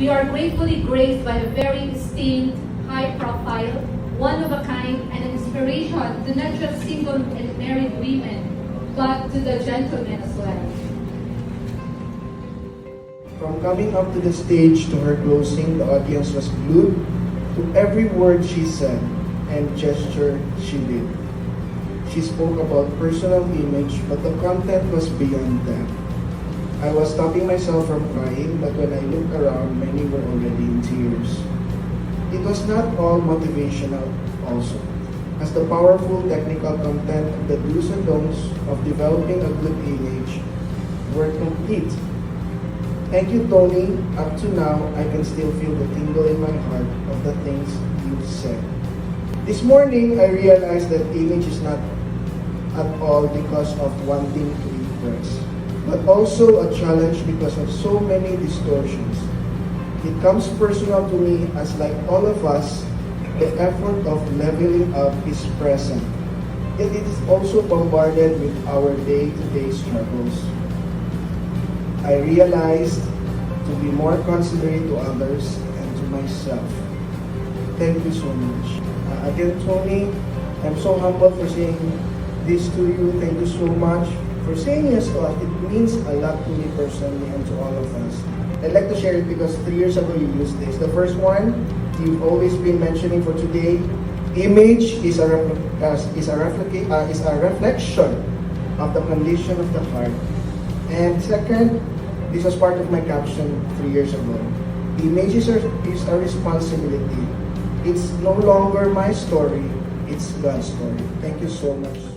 We are gratefully graced by a very esteemed, high-profile, one-of-a-kind, and an inspiration to not just single and married women, but to the gentlemen as well. From coming up to the stage to her closing, the audience was glued to every word she said and gesture she did. She spoke about personal image, but the content was beyond that. I was stopping myself from crying, but when I looked around, many were already in tears. It was not all motivational also, as the powerful technical content of the do's and don'ts of developing a good image were complete. Thank you, Tony. Up to now, I can still feel the tingle in my heart of the things you said. This morning, I realized that image is not at all because of wanting to impress, but also a challenge because of so many distortions. It comes personal to me as, like all of us, the effort of leveling up is present. Yet it is also bombarded with our day-to-day struggles. I realized to be more considerate to others and to myself. Thank you so much. Again, Tony, I'm so humbled for saying this to you. Thank you so much for saying yes to us. It means a lot to me personally and to all of us. I'd like to share it because 3 years ago you used this. The first one, you've always been mentioning for today, image is a reflection of the condition of the heart. And second, this was part of my caption 3 years ago. Image is a responsibility. It's no longer my story, it's God's story. Thank you so much.